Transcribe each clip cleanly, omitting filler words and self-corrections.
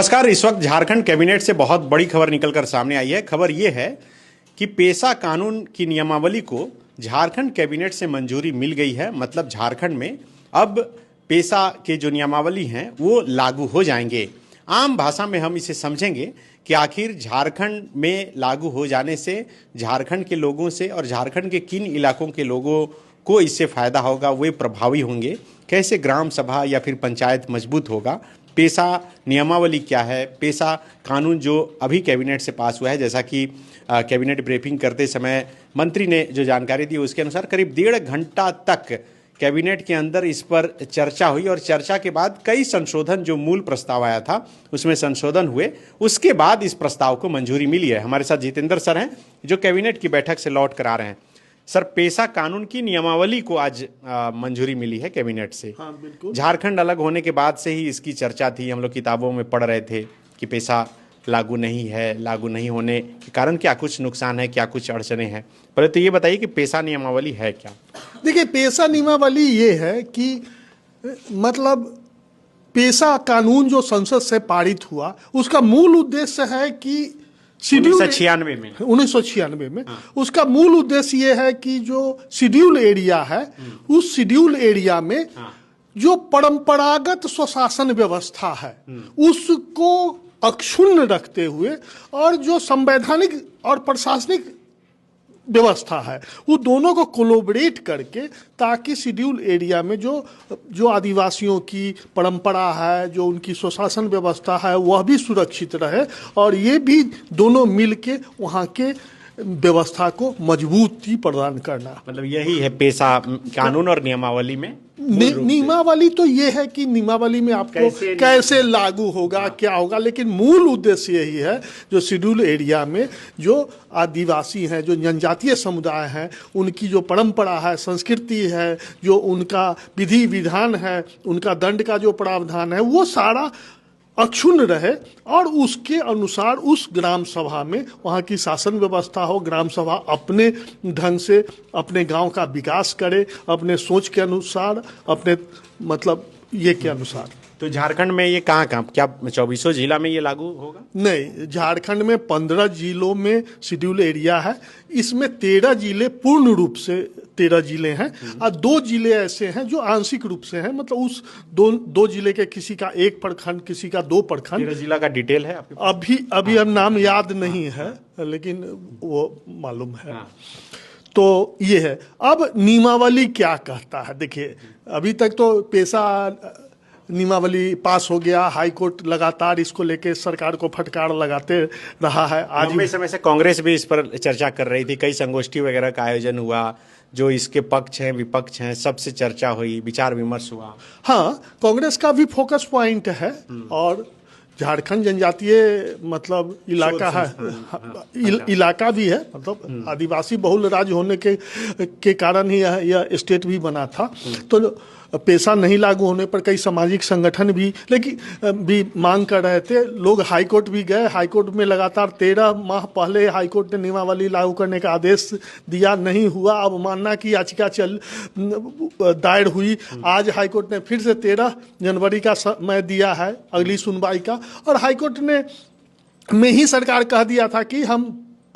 नमस्कार। इस वक्त झारखंड कैबिनेट से बहुत बड़ी खबर निकलकर सामने आई है। खबर यह है कि पेशा कानून की नियमावली को झारखंड कैबिनेट से मंजूरी मिल गई है। मतलब झारखंड में अब पेशा के जो नियमावली हैं वो लागू हो जाएंगे। आम भाषा में हम इसे समझेंगे कि आखिर झारखंड में लागू हो जाने से झारखंड के लोगों से और झारखंड के किन इलाकों के लोगों को इससे फ़ायदा होगा, वे प्रभावी होंगे, कैसे ग्राम सभा या फिर पंचायत मजबूत होगा, पेशा नियमावली क्या है, पेशा कानून जो अभी कैबिनेट से पास हुआ है। जैसा कि कैबिनेट ब्रीफिंग करते समय मंत्री ने जो जानकारी दी उसके अनुसार करीब 1.5 घंटा तक कैबिनेट के अंदर इस पर चर्चा हुई और चर्चा के बाद कई संशोधन, जो मूल प्रस्ताव आया था उसमें संशोधन हुए, उसके बाद इस प्रस्ताव को मंजूरी मिली है। हमारे साथ जितेंद्र सर हैं जो कैबिनेट की बैठक से लौट कर आ रहे हैं। सर, पेशा कानून की नियमावली को आज मंजूरी मिली है कैबिनेट से। हाँ, बिल्कुल। झारखंड अलग होने के बाद से ही इसकी चर्चा थी, हम लोग किताबों में पढ़ रहे थे कि पेशा लागू नहीं है, लागू नहीं होने के कारण क्या कुछ नुकसान है, क्या कुछ अड़चने हैं। पहले तो ये बताइए कि पेशा नियमावली है क्या। देखिए, पेशा नियमावली ये है कि मतलब पेशा कानून जो संसद से पारित हुआ उसका मूल उद्देश्य है कि शेड्यूल 1996 में उसका मूल उद्देश्य ये है कि जो शेड्यूल एरिया है उस शेड्यूल एरिया में जो परंपरागत स्वशासन व्यवस्था है उसको अक्षुण्ण रखते हुए और जो संवैधानिक और प्रशासनिक व्यवस्था है वो दोनों को कोलैबोरेट करके, ताकि शेड्यूल एरिया में जो आदिवासियों की परंपरा है, जो उनकी स्वशासन व्यवस्था है, वह भी सुरक्षित रहे और ये भी दोनों मिलके वहाँ के व्यवस्था को मजबूती प्रदान करना। मतलब यही है पेशा कानून और नियमावली में। नियमावली तो ये है कि नियमावली में आपको कैसे लागू होगा, क्या होगा, लेकिन मूल उद्देश्य यही है जो शेड्यूल एरिया में जो आदिवासी हैं, जो जनजातीय समुदाय हैं, उनकी जो परंपरा है, संस्कृति है, जो उनका विधि विधान है, उनका दंड का जो प्रावधान है, वो सारा अक्षुण्ण रहे और उसके अनुसार उस ग्राम सभा में वहाँ की शासन व्यवस्था हो। ग्राम सभा अपने ढंग से अपने गांव का विकास करे, अपने सोच के अनुसार, अपने मतलब ये के अनुसार। तो झारखंड में ये कहाँ क्या 24 जिला में ये लागू होगा? नहीं, झारखंड में 15 जिलों में शेड्यूल एरिया है। इसमें 13 जिले पूर्ण रूप से 13 जिले हैं और 2 जिले ऐसे हैं जो आंशिक रूप से हैं। मतलब उस दो जिले के किसी का 1 प्रखंड, किसी का 2 प्रखंड। 13 जिला का डिटेल है आपके पास? अभी अब नाम याद नहीं है, लेकिन वो मालूम है। तो ये है। अब नियमावली क्या कहता है? देखिए, अभी तक तो पेशा नियमावली पास हो गया, हाई कोर्ट लगातार इसको लेके सरकार को फटकार लगाते रहा है। आज लंबे समय से कांग्रेस भी इस पर चर्चा कर रही थी, कई संगोष्ठी वगैरह का आयोजन हुआ, जो इसके पक्ष हैं विपक्ष हैं सबसे चर्चा हुई, विचार विमर्श हुआ। हाँ, कांग्रेस का भी फोकस पॉइंट है और झारखंड जनजातीय मतलब इलाका है, इलाका भी है, मतलब आदिवासी बहुल राज्य होने के कारण ही यह स्टेट भी बना था। तो पेशा नहीं लागू होने पर कई सामाजिक संगठन भी मांग कर रहे थे। लोग हाईकोर्ट भी गए। हाईकोर्ट में लगातार 13 माह पहले हाईकोर्ट ने नियमावली लागू करने का आदेश दिया, नहीं हुआ। अब मानना की याचिका दायर हुई। आज हाईकोर्ट ने फिर से 13 जनवरी का समय दिया है अगली सुनवाई का, और हाईकोर्ट ने में ही सरकार कह दिया था कि हम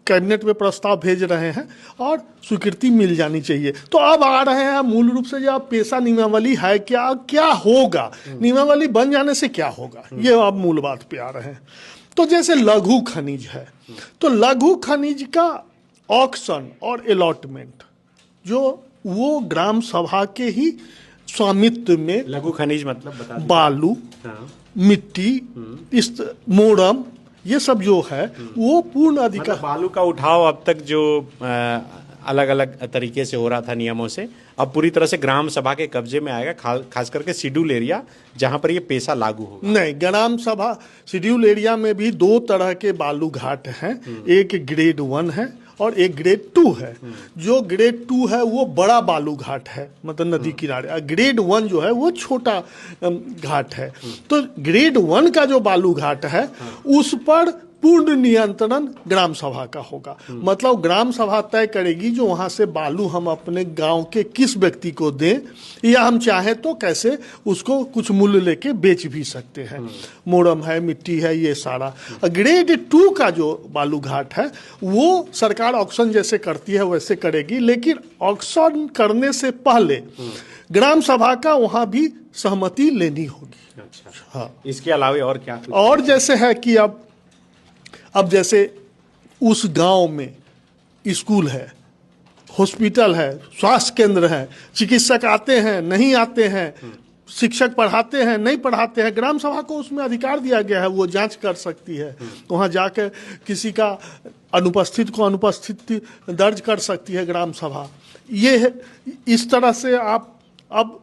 कैबिनेट में प्रस्ताव भेज रहे हैं और स्वीकृति मिल जानी चाहिए। तो अब आ रहे हैं मूल रूप से जो पेशा नियमावली है क्या होगा, नियमावली बन जाने से क्या होगा, ये अब मूल बात पे आ रहे हैं। तो जैसे लघु खनिज है, तो लघु खनिज का ऑक्शन और अलॉटमेंट जो वो ग्राम सभा के ही स्वामित्व में। लघु खनिज मतलब बता दीजिए। बालू, मिट्टी, इस मोरम, ये सब जो है वो पूर्ण अधिकार। मतलब बालू का उठाव अब तक जो अलग अलग तरीके से हो रहा था नियमों से, अब पूरी तरह से ग्राम सभा के कब्जे में आएगा, खास करके शेड्यूल एरिया जहां पर ये पेशा लागू होगा। नहीं, ग्राम सभा शेड्यूल एरिया में भी 2 तरह के बालू घाट हैं। एक ग्रेड 1 है और एक ग्रेड 2 है। जो ग्रेड 2 है वो बड़ा बालू घाट है, मतलब नदी किनारे। ग्रेड 1 जो है वो छोटा घाट है। तो ग्रेड 1 का जो बालू घाट है उस पर पूर्ण नियंत्रण ग्राम सभा का होगा। मतलब ग्राम सभा तय करेगी जो वहां से बालू हम अपने गांव के किस व्यक्ति को दें, या हम चाहे तो कैसे उसको कुछ मूल्य लेके बेच भी सकते हैं। मोरम है, मिट्टी है, ये सारा। ग्रेड 2 का जो बालू घाट है वो सरकार ऑक्शन जैसे करती है वैसे करेगी, लेकिन ऑक्शन करने से पहले ग्राम सभा का वहां भी सहमति लेनी होगी। अच्छा, हाँ। इसके अलावा और क्या? और जैसे है कि अब जैसे उस गांव में स्कूल है, हॉस्पिटल है, स्वास्थ्य केंद्र है, चिकित्सक आते हैं नहीं आते हैं, शिक्षक पढ़ाते हैं नहीं पढ़ाते हैं, ग्राम सभा को उसमें अधिकार दिया गया है, वो जांच कर सकती है। वहाँ जाकर किसी का अनुपस्थित दर्ज कर सकती है ग्राम सभा। ये है, इस तरह से आप अब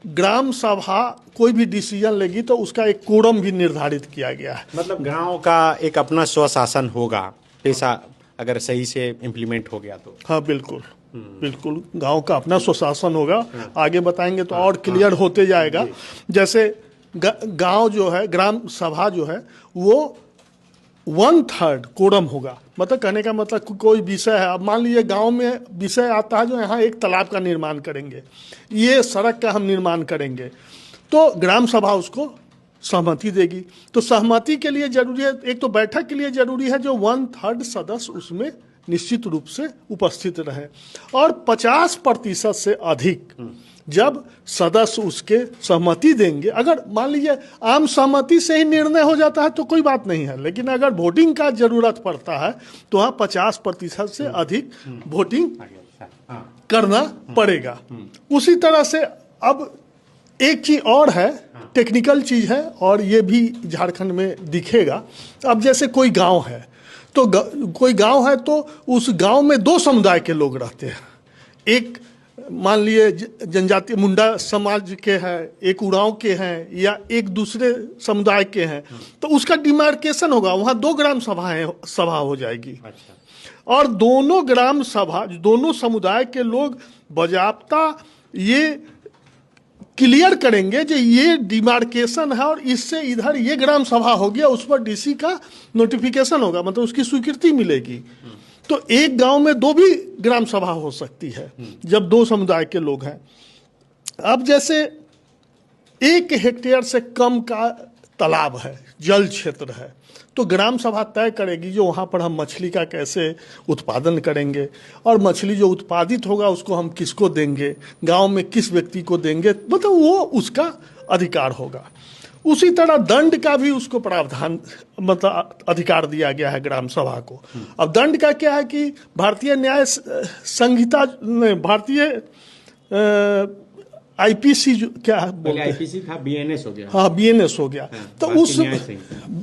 ग्राम सभा कोई भी डिसीजन लेगी तो उसका एक कोरम भी निर्धारित किया गया है। मतलब गांव का एक अपना स्वशासन होगा, पेशा अगर सही से इम्प्लीमेंट हो गया तो। हाँ बिल्कुल, बिल्कुल गांव का अपना स्वशासन होगा। आगे बताएंगे तो और क्लियर होते जाएगा। जैसे गांव जो है, ग्राम सभा जो है वो 1/3 कोरम होगा। मतलब कहने का मतलब कोई विषय है, अब मान लीजिए गांव में विषय आता है जो यहाँ एक तालाब का निर्माण करेंगे, ये सड़क का हम निर्माण करेंगे, तो ग्राम सभा उसको सहमति देगी। तो सहमति के लिए जरूरी है, एक तो बैठक के लिए जरूरी है जो 1/3 सदस्य उसमें निश्चित रूप से उपस्थित रहे, और 50% से अधिक जब सदस्य उसके सहमति देंगे। अगर मान लीजिए आम सहमति से ही निर्णय हो जाता है तो कोई बात नहीं है, लेकिन अगर वोटिंग का जरूरत पड़ता है तो वहाँ 50% से अधिक वोटिंग करना पड़ेगा। उसी तरह से अब एक चीज और है, टेक्निकल चीज है, और ये भी झारखंड में दिखेगा। अब जैसे कोई गांव है तो उस गांव में 2 समुदाय के लोग रहते हैं। एक मान लिए जनजातीय मुंडा समाज के हैं, एक उरांव के हैं, या एक दूसरे समुदाय के हैं, तो उसका डिमार्केशन होगा, वहाँ 2 ग्राम सभा हो जाएगी। अच्छा। और दोनों ग्राम सभा, दोनों समुदाय के लोग बजाबता ये क्लियर करेंगे जो ये डिमार्केशन है और इससे इधर ये ग्राम सभा हो गया, उस पर डीसी का नोटिफिकेशन होगा, मतलब उसकी स्वीकृति मिलेगी। तो एक गांव में 2 भी ग्राम सभा हो सकती है जब 2 समुदाय के लोग हैं। अब जैसे 1 हेक्टेयर से कम का तालाब है, जल क्षेत्र है, तो ग्राम सभा तय करेगी जो वहाँ पर हम मछली का कैसे उत्पादन करेंगे, और मछली जो उत्पादित होगा उसको हम किसको देंगे, गांव में किस व्यक्ति को देंगे, मतलब वो उसका अधिकार होगा। उसी तरह दंड का भी उसको प्रावधान, मतलब अधिकार दिया गया है ग्राम सभा को। अब दंड का क्या है कि भारतीय न्याय संहिता, भारतीय आईपीसी जो क्या बोलते हैं, आईपीसी था, बीएनएस हो गया। हाँ बीएनएस हो गया। तो उस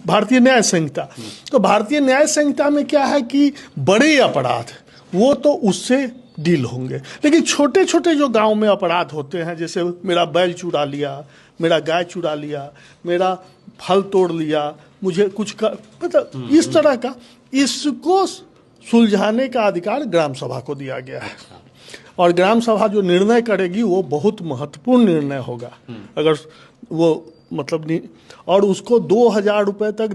भारतीय न्याय संहिता, तो भारतीय न्याय संहिता में क्या है कि बड़े अपराध वो तो उससे डील होंगे, लेकिन छोटे छोटे जो गांव में अपराध होते हैं, जैसे मेरा बैल चुरा लिया, मेरा गाय चुरा लिया, मेरा फल तोड़ लिया, मुझे कुछ कर, मतलब इस तरह का, इसको सुलझाने का अधिकार ग्राम सभा को दिया गया है। और ग्राम सभा जो निर्णय करेगी वो बहुत महत्वपूर्ण निर्णय होगा। अगर वो मतलब और उसको 2000 रुपए तक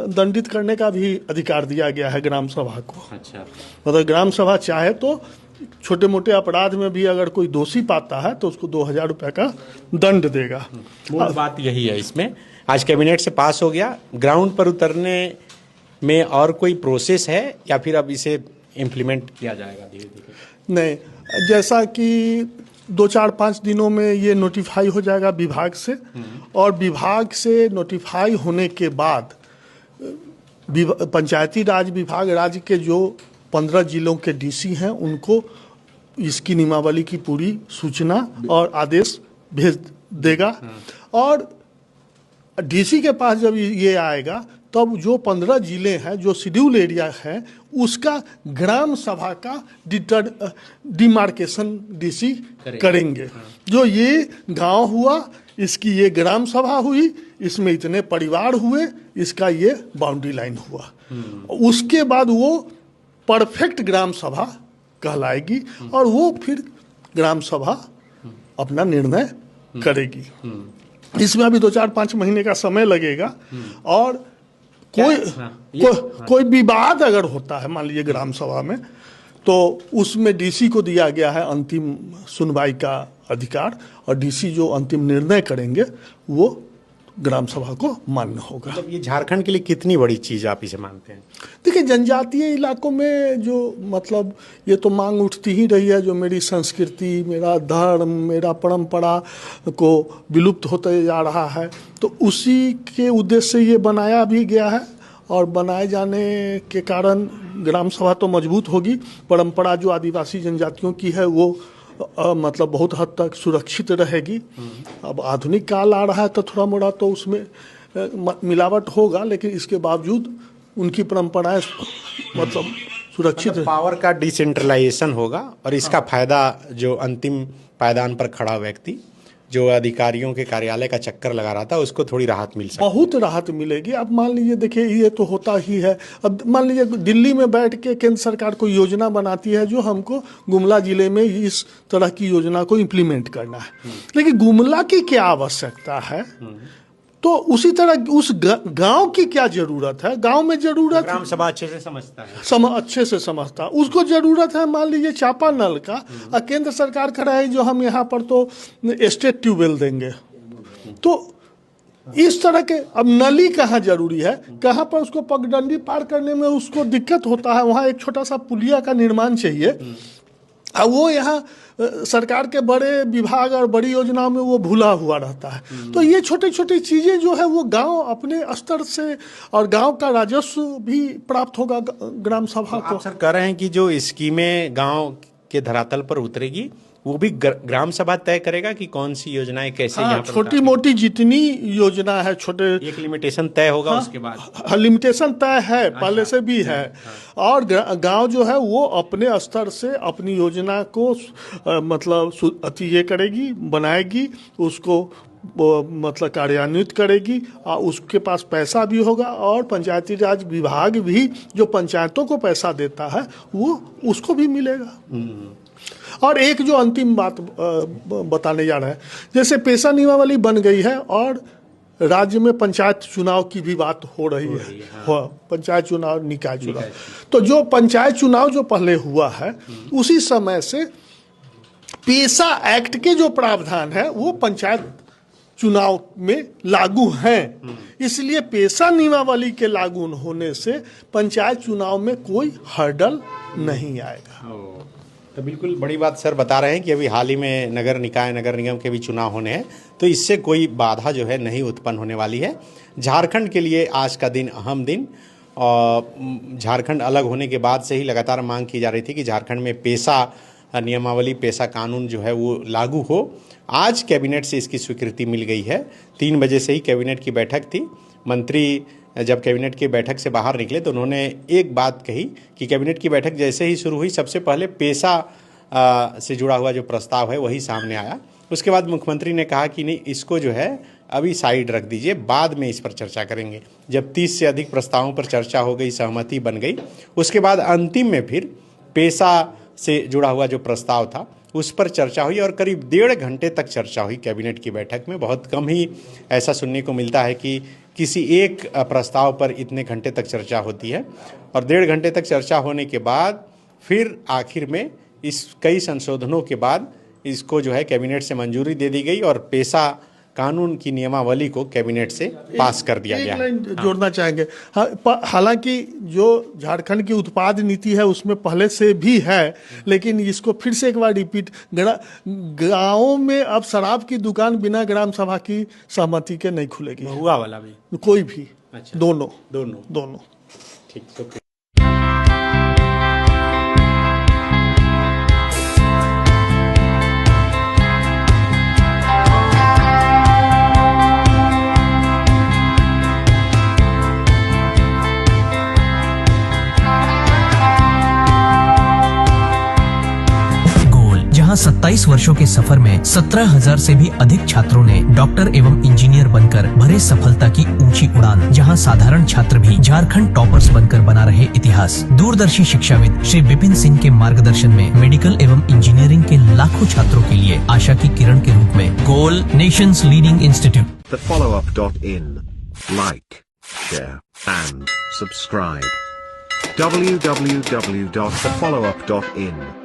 दंडित करने का भी अधिकार दिया गया है ग्राम सभा को। अच्छा। मतलब ग्राम सभा चाहे तो छोटे मोटे अपराध में भी अगर कोई दोषी पाता है तो उसको 2000 रुपए का दंड देगा। मूल बात यही है इसमें। आज कैबिनेट से पास हो गया, ग्राउंड पर उतरने में और कोई प्रोसेस है या फिर अब इसे इम्प्लीमेंट किया जाएगा धीरे धीरे? नहीं, जैसा कि 2-4-5 दिनों में ये नोटिफाई हो जाएगा विभाग से, और विभाग से नोटिफाई होने के बाद पंचायती राज विभाग राज्य के जो 15 जिलों के डीसी हैं उनको इसकी नियमावली की पूरी सूचना और आदेश भेज देगा। और डीसी के पास जब ये आएगा तब जो 15 जिले हैं, जो शेड्यूल एरिया है, उसका ग्राम सभा का डिमार्केशन डीसी करेंगे। जो ये गांव हुआ, इसकी ये ग्राम सभा हुई, इसमें इतने परिवार हुए, इसका ये बाउंड्री लाइन हुआ। उसके बाद वो परफेक्ट ग्राम सभा कहलाएगी और वो फिर ग्राम सभा अपना निर्णय करेगी। इसमें अभी 2-4-5 महीने का समय लगेगा। और कोई विवाद अगर होता है मान लीजिए ग्राम सभा में, तो उसमें डीसी को दिया गया है अंतिम सुनवाई का अधिकार, और डीसी जो अंतिम निर्णय करेंगे वो ग्राम सभा को मान्य होगा। मतलब ये झारखंड के लिए कितनी बड़ी चीज आप इसे मानते हैं? देखिए, जनजातीय इलाकों में जो मतलब ये तो मांग उठती ही रही है, जो मेरी संस्कृति, मेरा धर्म, मेरा परंपरा को विलुप्त होते जा रहा है, तो उसी के उद्देश्य से ये बनाया भी गया है, और बनाए जाने के कारण ग्राम सभा तो मजबूत होगी। परंपरा जो आदिवासी जनजातियों की है वो मतलब बहुत हद तक सुरक्षित रहेगी। अब आधुनिक काल आ रहा है तो थोड़ा मोड़ा तो उसमें मिलावट होगा, लेकिन इसके बावजूद उनकी परंपराएं मतलब सुरक्षित पावर का डिसेंट्रलाइजेशन होगा, और इसका फायदा जो अंतिम पायदान पर खड़ा व्यक्ति जो अधिकारियों के कार्यालय का चक्कर लगा रहा था उसको थोड़ी राहत मिल सकती है। बहुत राहत मिलेगी। अब मान लीजिए, देखिए ये तो होता ही है। अब मान लीजिए दिल्ली में बैठ के केंद्र सरकार कोई योजना बनाती है जो हमको गुमला जिले में इस तरह की योजना को इम्प्लीमेंट करना है, लेकिन गुमला की क्या आवश्यकता है, तो उसी तरह उस गांव की क्या जरूरत है, गांव में जरूरत ग्राम सभा अच्छे से समझता है, अच्छे से समझता है, उसको जरूरत है मान लीजिए चापा नल का, और केंद्र सरकार कह रहा है जो हम यहाँ पर तो स्टेट ट्यूबवेल देंगे, तो इस तरह के अब नली कहाँ जरूरी है, कहाँ पर उसको पगडंडी पार करने में उसको दिक्कत होता है, वहाँ एक छोटा सा पुलिया का निर्माण चाहिए, और वो यहाँ सरकार के बड़े विभाग और बड़ी योजनाओं में वो भूला हुआ रहता है। तो ये छोटी छोटी चीज़ें जो है वो गांव अपने स्तर से, और गांव का राजस्व भी प्राप्त होगा ग्राम सभा को। आप सर कह रहे हैं कि जो स्कीमें गांव के धरातल पर उतरेगी वो भी ग्राम सभा तय करेगा कि कौन सी योजनाएं कैसे यहाँ पर छोटी मोटी जितनी योजना है, छोटे एक लिमिटेशन तय होगा। उसके बाद लिमिटेशन तय है, पहले से भी है, और गांव जो है वो अपने स्तर से अपनी योजना को मतलब अति ये करेगी, बनाएगी, उसको मतलब कार्यान्वित करेगी, और उसके पास पैसा भी होगा, और पंचायती राज विभाग भी जो पंचायतों को पैसा देता है वो उसको भी मिलेगा। और एक जो अंतिम बात बताने जा रहा है, जैसे पेशा नियमावली बन गई है और राज्य में पंचायत चुनाव की भी बात हो रही है, पंचायत चुनाव, निकाय चुनाव, तो जो पंचायत चुनाव जो पहले हुआ है उसी समय से पेशा एक्ट के जो प्रावधान है वो पंचायत चुनाव में लागू हैं, इसलिए पेशा नियमावली के लागू होने से पंचायत चुनाव में कोई हर्डल नहीं आएगा। तो बिल्कुल बड़ी बात सर बता रहे हैं कि अभी हाल ही में नगर निकाय, नगर निगम के भी चुनाव होने हैं, तो इससे कोई बाधा जो है नहीं उत्पन्न होने वाली है। झारखंड के लिए आज का दिन अहम दिन, और झारखंड अलग होने के बाद से ही लगातार मांग की जा रही थी कि झारखंड में पेशा नियमावली, पेशा कानून जो है वो लागू हो। आज कैबिनेट से इसकी स्वीकृति मिल गई है। 3 बजे से ही कैबिनेट की बैठक थी। मंत्री जब कैबिनेट की बैठक से बाहर निकले तो उन्होंने एक बात कही कि कैबिनेट की बैठक जैसे ही शुरू हुई सबसे पहले पेशा से जुड़ा हुआ जो प्रस्ताव है वही सामने आया। उसके बाद मुख्यमंत्री ने कहा कि नहीं, इसको जो है अभी साइड रख दीजिए, बाद में इस पर चर्चा करेंगे। जब 30 से अधिक प्रस्तावों पर चर्चा हो गई, सहमति बन गई, उसके बाद अंतिम में फिर पेशा से जुड़ा हुआ जो प्रस्ताव था उस पर चर्चा हुई, और करीब 1.5 घंटे तक चर्चा हुई कैबिनेट की बैठक में। बहुत कम ही ऐसा सुनने को मिलता है कि किसी एक प्रस्ताव पर इतने घंटे तक चर्चा होती है, और 1.5 घंटे तक चर्चा होने के बाद फिर आखिर में इस कई संशोधनों के बाद इसको जो है कैबिनेट से मंजूरी दे दी गई, और पेशा कानून की नियमावली को कैबिनेट से पास कर दिया गया। एक लाइन जोड़ना चाहेंगे, हालांकि जो झारखंड की उत्पाद नीति है उसमें पहले से भी है, लेकिन इसको फिर से एक बार रिपीट, गाँवों में अब शराब की दुकान बिना ग्राम सभा की सहमति के नहीं खुलेगी। हुआ वाला भी, कोई भी, अच्छा, दोनों ठीक। जहां 27 वर्षों के सफर में 17,000 से भी अधिक छात्रों ने डॉक्टर एवं इंजीनियर बनकर भरे सफलता की ऊंची उड़ान, जहां साधारण छात्र भी झारखंड टॉपर्स बनकर बना रहे इतिहास। दूरदर्शी शिक्षाविद श्री विपिन सिंह के मार्गदर्शन में मेडिकल एवं इंजीनियरिंग के लाखों छात्रों के लिए आशा की किरण के रूप में गोल nation's leading institute. The follow-up.in. Like, share, and subscribe. www.thefollowup.in